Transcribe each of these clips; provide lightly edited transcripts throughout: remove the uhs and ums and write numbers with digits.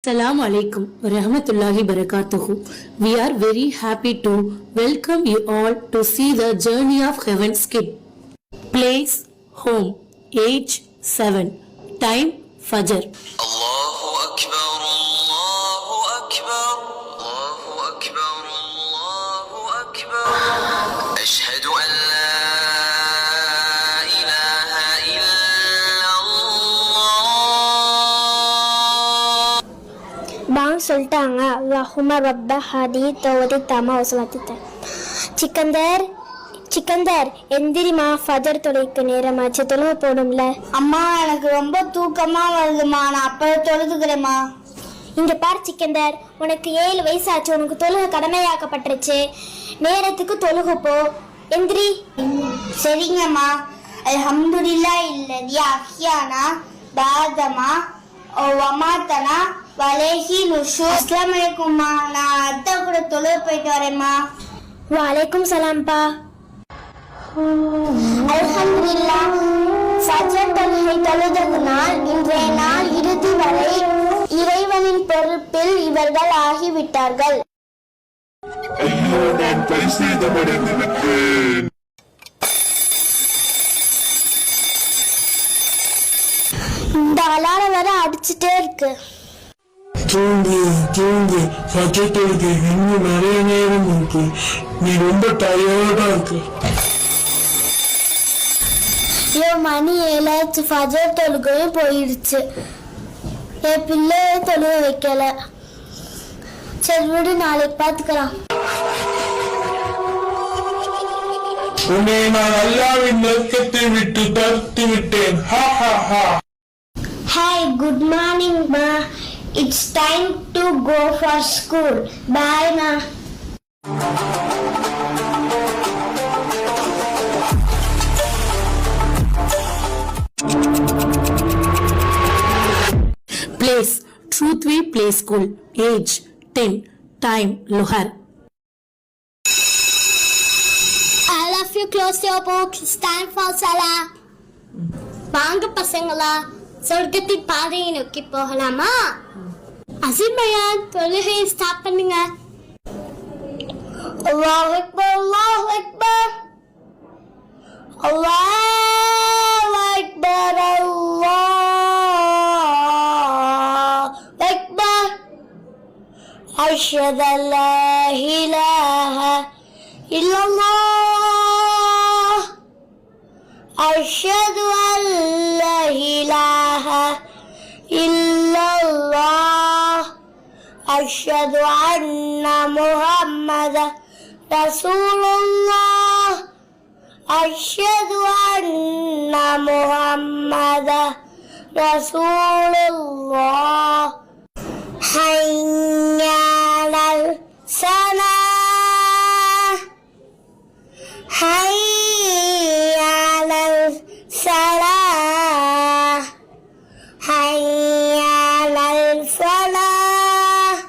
Assalamu alaikum wa rahmatullahi barakatuhu. We are very happy to welcome you all to see the journey of heaven's kid. Place, home, age 7, time Fajr. Allahu Akbar, Allahu Akbar, Allahu Akbar, Allahu Akbar. Ashhadu an la ilaha illallah. பாங்க சொல்லிட்டாங்க. அல்லாஹும்ம ரப்ப ஹாதி தௌதி தமா வசலத்தி. சிக்கந்தர் எந்திரிமா, ஃபஜர் தொலைக்கு நேரமாச்சு, தொழுவ போடும்ல. அம்மா எனக்கு ரொம்ப தூக்கமா வருதுமா, நான் அப்ப தொழுதுக்கிறேம்மா. இங்க பார் சிக்கந்தர், உனக்கு 7 வயசாச்சு, உனக்கு தொழுக கடமையாக்கப்பட்டுருச்சு. நேரத்துக்கு தொழுக போ, எந்திரி. சரிங்கம்மா. அல்ஹம்துலில்லாஹ் இல்லதி அஹ்யானா பாதமா வமாத்தனா வலைஹி நுஷூர். அஸ்ஸலாமு அலைக்கும்மா, நான் அத்தை கூட தொழுக போயிட்டு வரேம்மா. வலைக்கும் சலாம்பா. அல்ஹம்துலில்லாஹ், ஃபஜர் தொழுகை தொழுததனால் இன்றைய நாள் இறுதி வரை இறைவனின் பொறுப்பில் இவர்கள் ஆகிவிட்டார்கள். ஐயோ, நான் பரிசேதமடைந்து விட்டேன். இந்த அலாரம் வேற அடிச்சுட்டே இருக்கு. தூங்கு ஃபஜருக்கு இன்னும் நிறைய நேரம் இருக்கு. நீ ரொம்ப டயர்டா இருக்கு. ஐயோ, மணி 7 ஃபஜர் தொழுகையும் போயிடுச்சு. என் பிள்ளைய தொழுக வைக்கல. சரி விடு, நாளைக்கு பார்த்துக்கலாம். உன்னை நான் அல்லாவின் நெருக்கத்தை விட்டு தடுத்து விட்டேன். Hi, good morning ma. It's time to go for school. Bye ma. Place, Truthvi Play School. Age 10, time Lohar. All of you close your books. It's time for Salah. வாங்க பசங்களா, சொர்க்கத்தின் பாதையை நோக்கி போகலாமா? அசீம் பையன், தொழுகையை ஸ்டார்ட் பண்ணுங்க. அல்லாஹ் அக்பர், அல்லாஹ் அக்பர், அல்லாஹ் அக்பர், அல்லாஹ் அக்பர். அஷ்ஹது அல்லா இலாஹ இல்லல்லாஹ், அஷ்ஹது அல்லா இலாஹ இல்லல்லாஹ், அஷ்ஹது அன்ன முஹம்மத ரசூலுல்லாஹ், அஷ்ஹது அன்ன முஹம்மத ரசூலுல்லாஹ். ஹய்ய அலல் ஸலாஹ், ஹய்ய அலல் ஸலாஹ், ஹய்ய அலல் ஃபலாஹ்,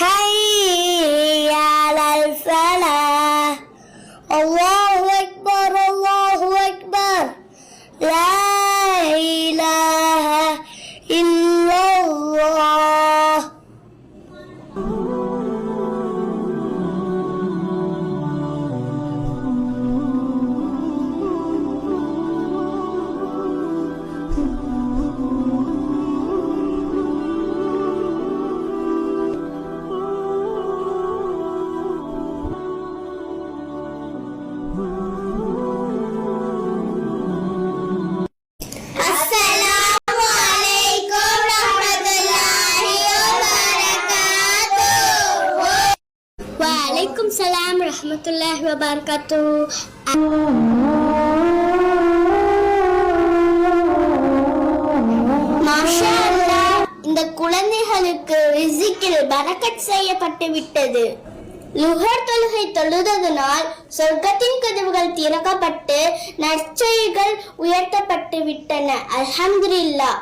ஹய்ய அலல் ஃபலாஹ். அல்லாஹு அக்பர், அல்லாஹு அக்பர், லா இலாஹ இல்லல்லாஹ். அஸ்ஸலாமு அலைக்கும் ரஹ்மத்துல்லாஹி வ பரகாத்துஹு. வலைக்கும் சலாம் ரஹ்மத்துல்லாஹி வ பரகாத்துஹு. மாஷா அல்லாஹ், இந்த குழந்தைகளுக்கு ரிஸ்கில் பரக்கத் செய்யப்பட்டு விட்டது. லுஹர் தொழுகை தொழுததனால் சொர்க்கத்தின் கதவுகள் திறக்கப்பட்டு நற்செய்திகள் உயர்த்தப்பட்டு விட்டன. அல்ஹம்துலில்லாஹ்.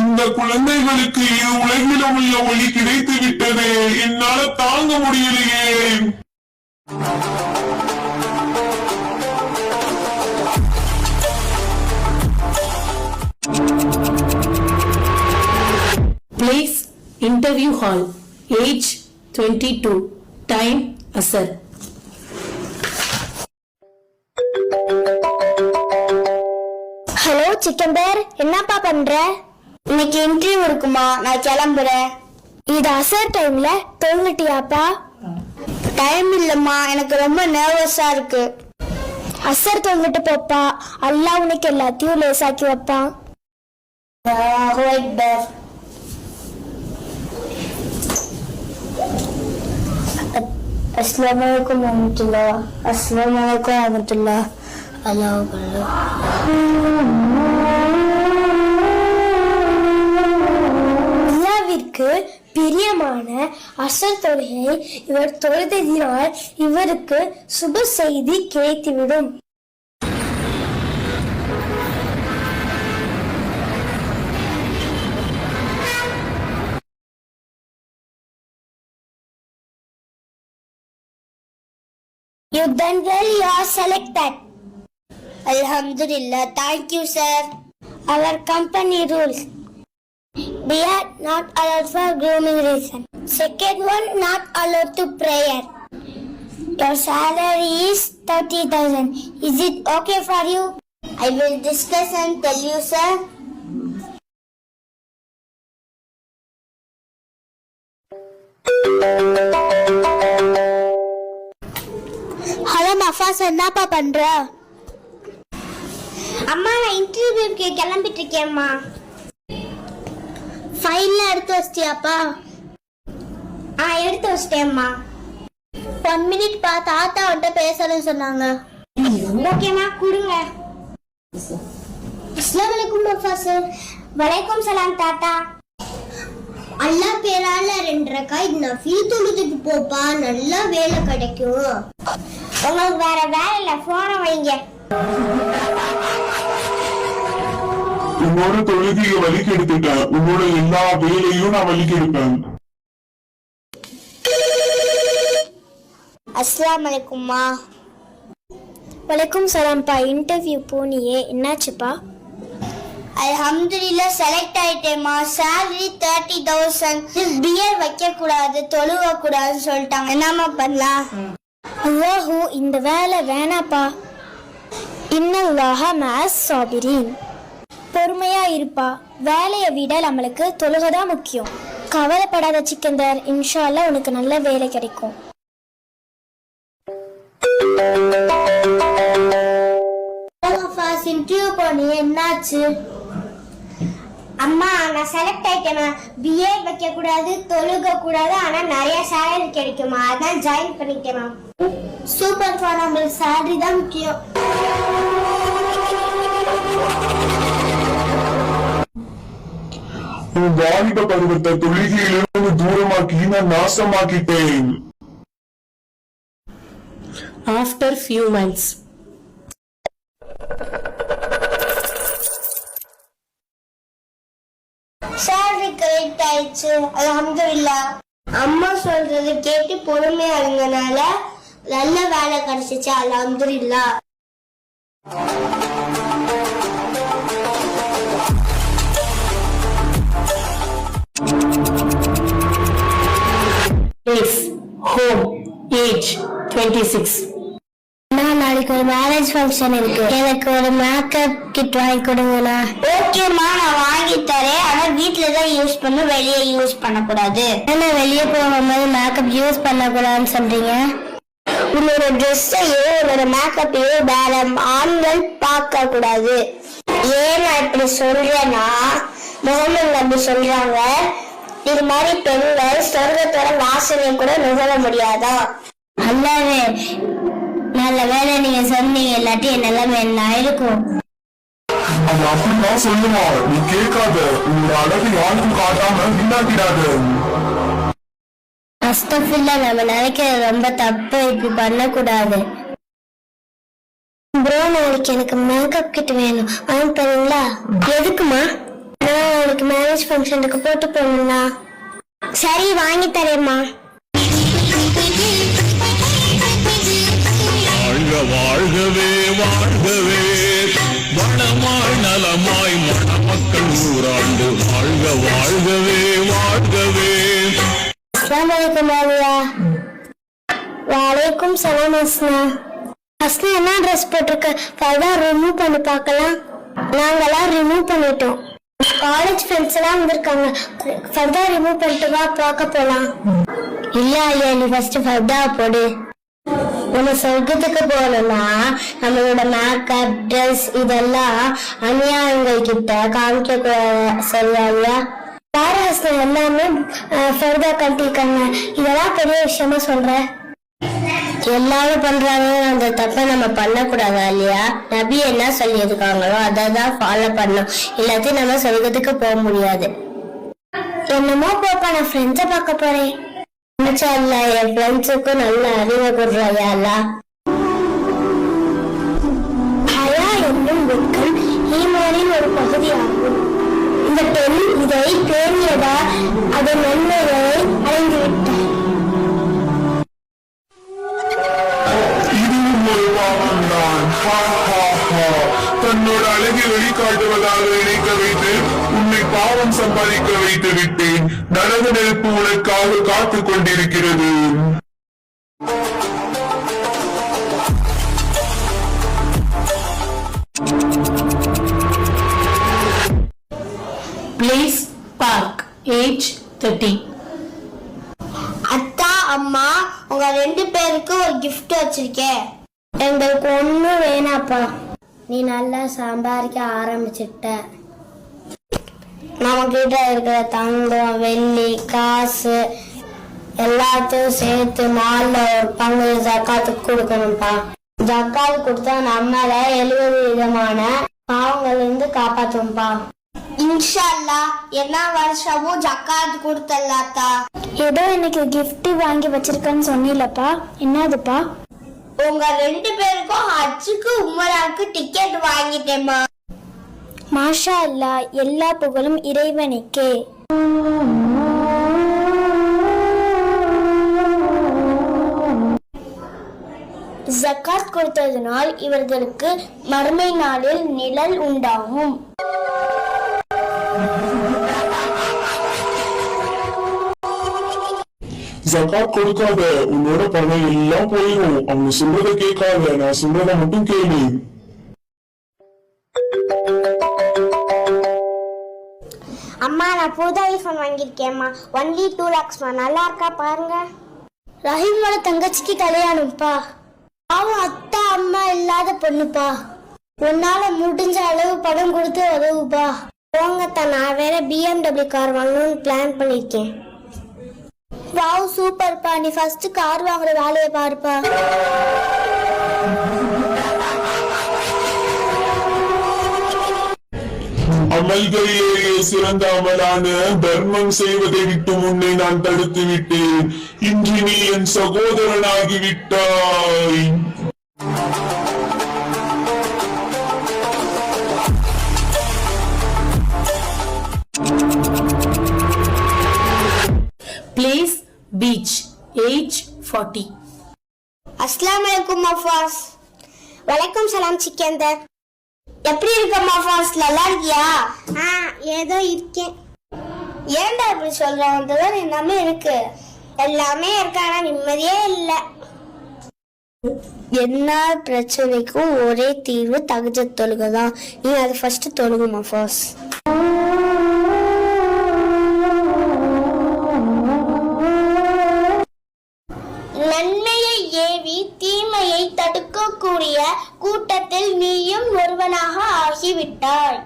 இந்த குழந்தைகளுக்கு இரு உலகிலும் உள்ள ஒளி கிடைத்து விட்டது. என்னால தாங்க முடியலையே. interview hall, age 22, time Asar. Hello Sikandar, என்னப்பா பண்ற? இன்னைக்கு இன்டர்வியூ இருக்குமா, நான் கிளம்புறேன். இது அசர் டைம்ல தொழுந்துட்டியாப்பா? டைம் இல்லம்மா, எனக்கு ரொம்ப நர்வஸா இருக்கு. அசர் தொழுந்துட்டு போப்பா, அல்லாஹ் உனக்கு எல்லாத்தையும் லேசாக்கி வைப்பான். அஸ்ஸலாமு அலைக்கும் வரஹ்மத்துல்லாஹ். அஸ்ஸலாமு அலைக்கும் வரஹ்மத்துல்லாஹ். அல்லாஹ் அக்பர். அல்லாஹ்விற்கு பிரியமான அசர் தொழுகை இவர் தொழுததினால் இவருக்கு சுப செய்தி கிடைத்துவிடும். You done well, you are selected. Alhamdulillah, thank you sir. Our company rules. They are not allowed for grooming reason. Second one, not allowed to prayer. Your salary is 30,000. Is it okay for you? I will discuss and tell you sir. Hello Mafas, என்னப்பா பண்ற? அம்மா, நான் இன்டர்வியூக்கு கிளம்பிட்டு இருக்கேன்மா. ஃபைல்லாம் எடுத்து வச்சிட்டியாப்பா? எடுத்து வச்சிட்டேன்மா. 1 minute பா, தாத்தா வந்துட்டு பேசணும்னு சொன்னாங்க. ஓகேம்மா, கொடுங்க. அஸ்ஸலாமு அலைக்கும் மஃபாஸ். வலைக்கும் சலாம் தாத்தா. அல்லாஹ் பேரால 2 ரக்காத் நஃபில் தொழுதுட்டு போப்பா, நல்லா வேலை கிடைக்கும். உங்களுக்கு வேற வேலை இல்ல, போன வைங்க. உன்னோட தொழுகையை வலிக்கு எடுத்துட்டேன், உன்னோட எல்லா வேலையும் நான் வலிக்கு எடுப்பேன். அஸ்ஸலாமு அலைக்கும்மா. வலைக்கும் சலாம்பா. இன்டர்வியூ போனியே, என்னாச்சுப்பா? அல்ஹம்துலில்லாஹ், செலக்ட் ஆயிட்டேம்மா. salary 30,000. பியர் வைக்க கூடாது, தொழுவ கூடாதுன்னு சொல்லிட்டாங்க. என்னம்மா பண்ணலாம்? அல்லாஹு, இந்த வேலை வேணாப்பா. இன்னல்லாஹ மஅஸ் சாபிரீன். பொறுமையா இருப்பா. வேலையை விட நம்மளுக்கு தொழுகைதான் முக்கியம். கவலைப்படாத சிக்கந்தர், இன்ஷா அல்லாஹ் உனக்கு நல்ல வேலை கிடைக்கும். இன்டர்வியூ போனியே, என்னாச்சு? அம்மா, நான் செலக்ட் ஆயிட்டேம்மா. பியர் வைக்க கூடாது, தொழுக கூடாது, ஆனா நிறைய salary கிடைக்குமா, அதான் ஜாயின் பண்ணிட்டேம்மா. சூப்பர்ப்பா, நம்மளுக்கு salary தான் முக்கியம். உன் வாலிப பருவத்தை தொழுகையிலிருந்து தூரமாக்கி நான் நாசமாக்கிட்டேன். After few months. salary correct ஆயிடுச்சு, அல்ஹம்துலில்லாஹ். அம்மா சொல்றது கேட்டு பொறுமையா இருந்தனால நல்ல வேலை கிடைச்சிச்சு, அல்ஹம்துலில்லாஹ். Place, home, age 26. நான் நாளைக்கு ஒரு மேரேஜ் ஃபங்க்ஷன் இருக்கு, எனக்கு ஒரு மேக்கப் கிட் வாங்கி கொடுங்கண்ணா. ஓகேம்மா, நான் வாங்கி தரேன். ஆனா வீட்ல தான் யூஸ் பண்ண, வெளியே யூஸ் பண்ணக்கூடாது. என்ன வெளியே போகும்போது மேக்கப் யூஸ் பண்ணக்கூடாதுன்னு சொல்றீங்க? உன்னோட ட்ரெஸ்ஸையோ உன்னோட மேக்கப்பையோ வேற ஆண்கள் பார்க்க கூடாது. ஏன் நான் இப்படி சொல்றேன்னா, முகமது நபி சொல்றாங்க, இது மாதிரி பெண்கள் சொர்க்கத்தோட வாசனை கூட நுகர முடியாதா. அல்லாவே, நல்ல வேலை நீங்க சொன்னீங்க, இல்லாட்டி என் நிலைமை என்ன இருக்கும்? அவன் அப்படிதான் சொல்லுவான், நீ கேட்காத. உன்னோட அழகு யாருக்கும் காட்டாம வீணாக்கிடாத. அஸ்தஃபில்லாஹ், நம்ம நினைக்கிறது ரொம்ப தப்பு, இப்படி பண்ணக்கூடாது. ப்ரோ, நாளைக்கு எனக்கு மேக்கப் கிட் வேணும், வாங்கி தரீங்களா? எதுக்குமா? நான் நாளைக்கு மேரேஜ் ஃபங்க்ஷனுக்கு போட்டு போகணுங்களா? சரி, வாங்கி தரேம்மா. வாழ்க வாழ்கவே வாழ்கவே, வளமாய் நலமாய் மணமக்கள் 100 ஆண்டு வாழ்க வாழ்கவே வாழ்கவே. அஸ்ஸலாமு அலைக்கும் ஆலியா. வலைக்கும் சலாம் அஸ்னா. அஸ்னா என்ன ட்ரெஸ் போட்டிருக்க? பர்தா ரிமூவ் பண்ணி பார்க்கலாம். நாங்கெல்லாம் ரிமூவ் பண்ணிட்டோம். காலேஜ் ஃப்ரெண்ட்ஸ் எல்லாம் வந்திருக்காங்க. ஃபர்தா ரிமூவ் பண்ணிட்டு வா, பார்க்க போலாம். இல்ல ஆலியா, நீ ஃபர்ஸ்ட் ஃபர்தா போடு. நம்ம சொர்க்கத்துக்கு போகணும்னா நம்மளோட மேக்கப் ட்ரெஸ் இதெல்லாம் அநியாயங்கள் கிட்ட காமிக்க சரியா இல்லையா? பாரஹஸ்னா எல்லாமே ஃபர்தா கட்டிருக்காங்க. இதெல்லாம் பெரிய விஷயமா சொல்ற. எல்லாரும் பண்றாங்க, அந்த தப்ப நம்ம பண்ணக்கூடாதா இல்லையா? நபி என்ன சொல்லியிருக்காங்களோ அதான் ஃபாலோ பண்ணணும். எல்லாத்தையும் நம்ம சொர்க்கத்துக்கு போக முடியாது. என்னமோ போப்பா, நான் ஃப்ரெண்ட்ஸை பார்க்க போறேன். என் ஃப்ரெண்ட்ஸுக்கும் நல்ல அறிவை கொடுறாயா. ஹயா என்னும் வெட்கம் ஈமானின் ஒரு பகுதியாகும். இந்த பெண் இதை பேணியதா அதன் நன்மையை அடைந்து விட்டார். இதுவும் ஒரு பாவம் தான். தன்னோட அழகை வெளிக்காட்டுவதாக நினைக்க வைத்து உன்னை பாவம் சம்பாதிக்க வைத்து விட்டேன். நரக நெருப்பு உனக்காக காத்துக் கொண்டிருக்கிறது. Place Park, age 30. அத்தா அம்மா உங்க 2 பேருக்கும் ஒரு gift வச்சிருக்கேன். எங்களுக்கு ஒண்ணும் வேணாப்பா. நீ நல்லா சம்பாதிக்க ஆரம்பிச்சிட்ட. நம்ம கிட்ட இருக்கிற தங்கம் வெள்ளி காசு எல்லாத்தையும் சேர்த்து 4 ஒரு பங்கு ஜக்காத்துக்கு கொடுக்கணும்ப்பா. ஜக்காத் கொடுத்தா நம்மள 70 விதமான பாவங்கள்ல இருந்து காப்பாற்றும்பா. இன்ஷா அல்லாஹ் எல்லா வருஷமும் ஜக்காத் கொடுத்தல்லாத்தா. ஏதோ எனக்கு கிஃப்ட் வாங்கி வச்சிருக்கேன்னு சொன்னீலப்பா, என்னதுப்பா? உங்க 2 பேருக்கும் ஹஜ்ஜுக்கு உம்ராவுக்கு டிக்கெட் வாங்கிட்டேம்மா. மாஷா அல்லாஹ், எல்லா புகழும் இறைவனுக்கே. ஜக்காத் கொடுத்ததனால் இவர்களுக்கு மறுமை நாளில் நிழல் உண்டாகும். ஜக்காத் கொடுக்காத, உன்னோட பணம் எல்லாம் போயிடும். அவங்க சொல்றத கேட்காத, நான் சொல்றத மட்டும் கேளு. அம்மா நான் புது ஐபோன் வாங்கியிருக்கேம்மா. ஒன்லி 2 lakhs நல்லா இருக்கா பாருங்க. ரஹீமோட தங்கச்சிக்கு கல்யாணம்ப்பா. அவன் அத்தா அம்மா இல்லாத பொண்ணுப்பா. உன்னால முடிஞ்ச அளவு பணம் கொடுத்து உதவுப்பா. போங்கத்தா, நான் வேற BMW கார் வாங்கணும்னு பிளான் பண்ணிருக்கேன். வாவ் சூப்பர்ப்பா, நீ ஃபர்ஸ்ட் கார் வாங்குற வேலையை பாருப்பா. அமல்களிலேயே சிறந்த அமலான தர்மம் செய்வதை விட்டு முன்னே நான் தடுத்து விட்டேன். இன்று நீ என் சகோதரனாகிவிட்டாய். Place Beach, age 40. அஸ்ஸலாமு அலைக்கும் மஃபாஸ். வலைக்கும் சலாம் சிக்கந்தர். எப்படி இருக்க மஃபாஸ், நல்லா இருக்கியா? ஏதோ இருக்கேன். ஏன்டா இப்படி சொல்ற? வந்ததான் எல்லாமே இருக்கு. எல்லாமே இருக்கு, ஆனா நிம்மதியே இல்லை. எல்லா பிரச்சனைக்கும் ஒரே தீர்வு தஹஜ்ஜுத் தொழுகை தான். நீ அது ஃபர்ஸ்ட் தொழுகு மஃபாஸ். நன்மையை ஏவி தீமையை தடுக்கக்கூடிய கூட்டத்தில் நீயும் ஒருவனாக ஆகிவிட்டாய்.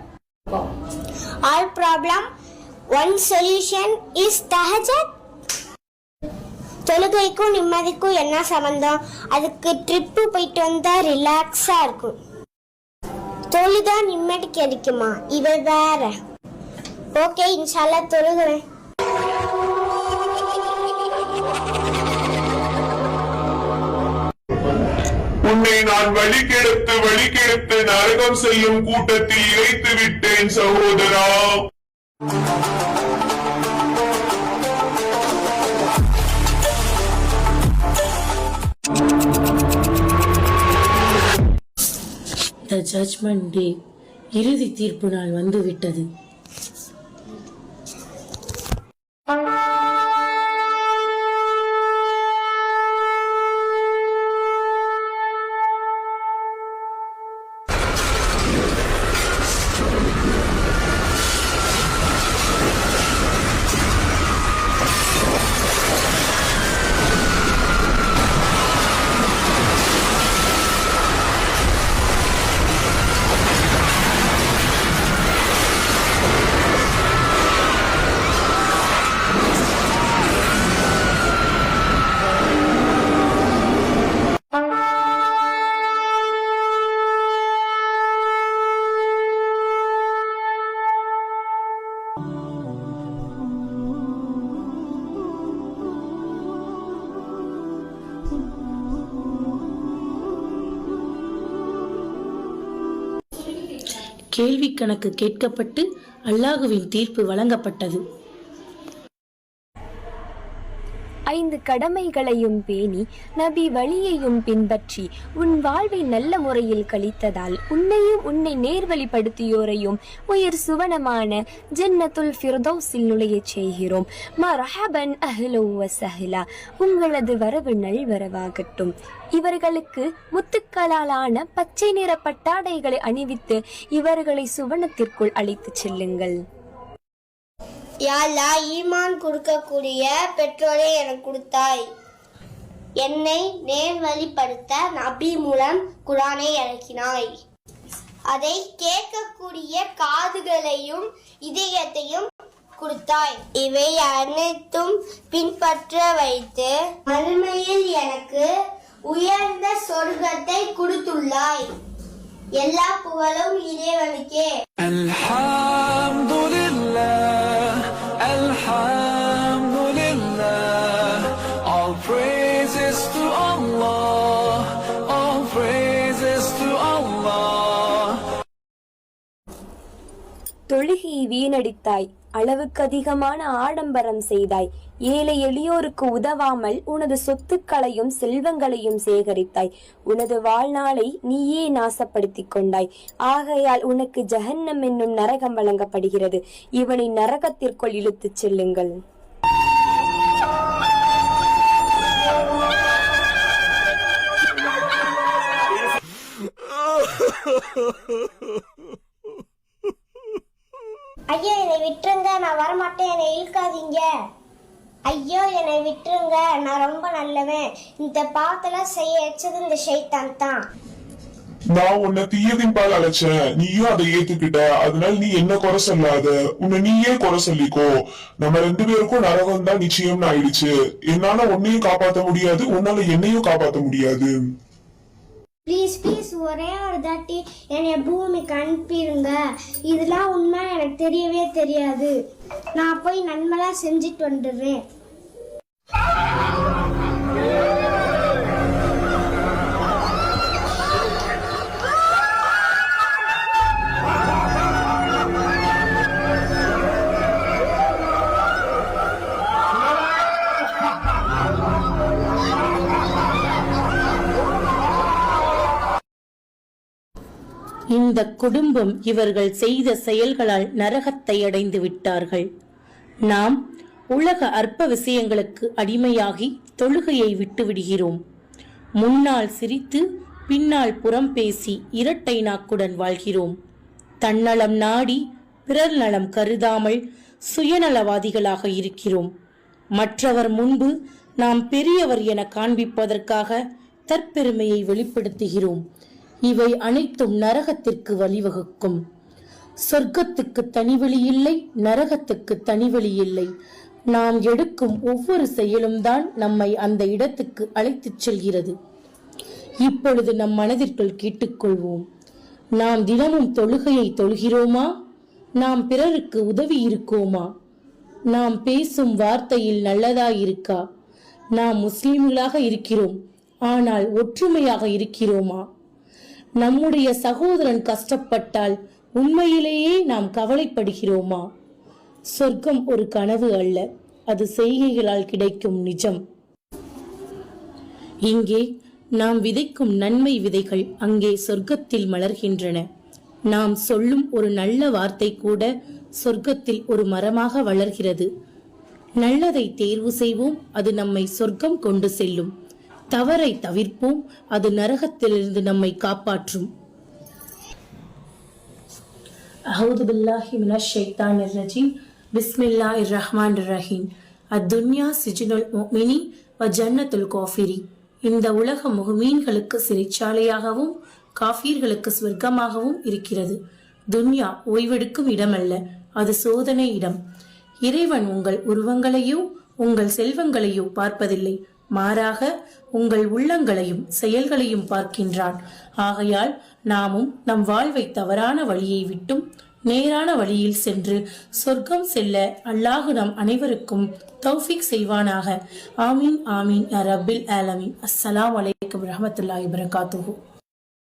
All problem, one solution is tahajjud. தொழுகைக்கும் நிம்மதிக்கும் என்ன சம்பந்தம்? அதுக்கு ட்ரிப்பு போயிட்டு வந்தா ரிலாக்ஸா இருக்கும். தொழுதா நிம்மதி கிடைக்குமா? இவ வேற. ஓகே, இன்ஷால்லா தொழுகிறேன். உன்னை நான் வழிகெடுத்து நரகம் செல்லும் கூட்டத்தில் இறைத்து விட்டேன் சகோதரா. The Judgment Day, இறுதி தீர்ப்பு நாள் வந்து விட்டது. கேள்வி கணக்கு கேட்கப்பட்டு அல்லாஹுவின் தீர்ப்பு வழங்கப்பட்டது. 5 கடமைகளையும் பேணி நபி வழியையும் பின்பற்றி உன் வாழ்வை நல்ல முறையில் கழித்ததால் உன்னையும் உன்னை நேர்வழிப்படுத்தியோரையும் உயர் சுவனமான ஜன்னத்துல் ஃபிர்தௌஸில் நுழையச் செய்கிறோம். மர்ஹபன் அஹ்லன் வ ஸஹ்லா, உங்களது வரவு நல்வரவாகட்டும். இவர்களுக்கு முத்துக்களாலான பச்சை நிற பட்டாடைகளை அணிவித்து இவர்களை சுவனத்திற்குள் அழைத்துச் செல்லுங்கள். யா அல்லாஹ், ஈமான் கொடுக்கக்கூடிய பெற்றோரை எனக்கு கொடுத்தாய். என்னை நேர்வழிப்படுத்த நபி மூலம் குர்ஆனை இறக்கினாய். அதை கேட்கக்கூடிய காதுகளையும் இதயத்தையும் கொடுத்தாய். இவை அனைத்தும் பின்பற்ற வைத்து மறுமையில் எனக்கு உயர்ந்த சொர்க்கத்தை கொடுத்துள்ளாய். எல்லா புகழும் இறைவனுக்கே. Alhamdulillah, all praises to Allah, all praises to Allah. தொழுகையை வீணடித்தாய், அளவுக்கு அதிகமான ஆடம்பரம் செய்தாய், ஏழை எளியோருக்கு உதவாமல் உனது சொத்துக்களையும் செல்வங்களையும் சேகரித்தாய், உனது வாழ்நாளை நீயே நாசப்படுத்திக் கொண்டாய். ஆகையால் உனக்கு ஜஹன்னம் என்னும் நரகம் வழங்கப்படுகிறது. இவனை நரகத்திற்குள் இழுத்துச் செல்லுங்கள். ஐயோ என்னை விட்டுருங்க, நான் வரமாட்டேன், என்னை இழுக்காதீங்க. ஐயோ என்னை விட்டுருங்க, நான் ரொம்ப நல்லவன். இந்த பாவத்தெல்லாம் செய்ய வச்சது இந்த ஷைத்தான் தான். நான் உன்னை தீயதின் பால் அழைச்சேன், நீயும் அதை ஏத்துக்கிட்ட. அதனால நீ என்ன குறை சொல்லாத, உன்னை நீயே குறை சொல்லிக்கோ. நம்ம 2 பேருக்கும் நரகம் தான் நிச்சயம்னு ஆயிடுச்சு. என்னால உன்னையும் காப்பாத்த முடியாது, உன்னால என்னையும் காப்பாத்த முடியாது. ப்ளீஸ் ப்ளீஸ் ஒரே ஒரு தாட்டி என்னை பூமிக்கு அனுப்பிடுங்க. இதெல்லாம் உண்மை எனக்கு தெரியவே தெரியாது. நான் போய் நன்மைலாம் செஞ்சுட்டு வந்துடுறேன். இந்த குடும்பம் இவர்கள் செய்த செயல்களால் நரகத்தை அடைந்து விட்டார்கள். நாம் உலக அற்ப விஷயங்களுக்கு அடிமையாகி தொழுகையை விட்டு விடுகிறோம். முன்னால் சிரித்து பின்னால் புறம் பேசி இரட்டை நாக்குடன் வாழ்கிறோம். தன்னலம் நாடி பிறர் நலம் கருதாமல் சுயநலவாதிகளாக இருக்கிறோம். மற்றவர் முன்பு நாம் பெரியவர் என காண்பிப்பதற்காக தற்பெருமையை வெளிப்படுத்துகிறோம். இவை அனைத்தும் நரகத்திற்கு வழிவகுக்கும். சொர்க்கத்துக்கு தனிவழி இல்லை, நரகத்துக்கு தனிவழி இல்லை. நாம் எடுக்கும் ஒவ்வொரு செயலும் தான் நம்மை அந்த இடத்துக்கு அழைத்துச் செல்கிறது. இப்பொழுது நம் மனதிற்குள் கேட்டுக்கொள்வோம், நாம் தினமும் தொழுகையை தொழுகிறோமா? நாம் பிறருக்கு உதவி இருக்கோமா? நாம் பேசும் வார்த்தையில் நல்லதாயிருக்கா? நாம் முஸ்லிம்களாக இருக்கிறோம், ஆனால் ஒற்றுமையாக இருக்கிறோமா? நம்முடைய சகோதரன் கஷ்டப்பட்டால் உண்மையிலேயே நாம் கவலைப்படுகிறோமா? சொர்க்கம் ஒரு கனவு அல்ல, அது செய்கைகளால் கிடைக்கும் நிஜம். இங்கே நாம் விதைக்கும் நன்மை விதைகள் அங்கே சொர்க்கத்தில் மலர்கின்றன. நாம் சொல்லும் ஒரு நல்ல வார்த்தை கூட சொர்க்கத்தில் ஒரு மரமாக வளர்கிறது. நல்லதை தேர்வு செய்வோம், அது நம்மை சொர்க்கம் கொண்டு செல்லும். தவறை தவிர்ப்போம், அது நரகத்திலிருந்து நம்மை காப்பாற்றும். அஊது பில்லாஹி மினஷ் ஷைத்தானிர் ரஜீம். பிஸ்மில்லாஹிர் ரஹ்மானிர் ரஹீம். அத்துன்யா சிஜ்னுல் முஃமினி வ ஜன்னத்துல் காஃபிரி. இந்த உலகம் முஃமின்களுக்கு சிறைச்சாலையாகவும் காஃபிர்களுக்கு சொர்க்கமாகவும் இருக்கிறது. துன்யா ஓய்வெடுக்கும் இடமல்ல, அது சோதனை இடம். இறைவன் உங்கள் உருவங்களையோ உங்கள் செல்வங்களையோ பார்ப்பதில்லை, மாறாக உங்கள் உள்ளங்களையும் செயல்களையும் பார்க்கின்றான். ஆகையால் நாமும் நம் வாழ்வை தவறான வழியை விட்டும் நேரான வழியில் சென்று சொர்க்கம் செல்ல அல்லாஹ் நம் அனைவருக்கும் தௌஃபீக் செய்வானாக. ஆமீன் ஆமீன் யா ரப்பில் ஆலமீன். அஸ்ஸலாமு அலைக்கும் வரஹ்மத்துல்லாஹி வபரகாத்துஹு.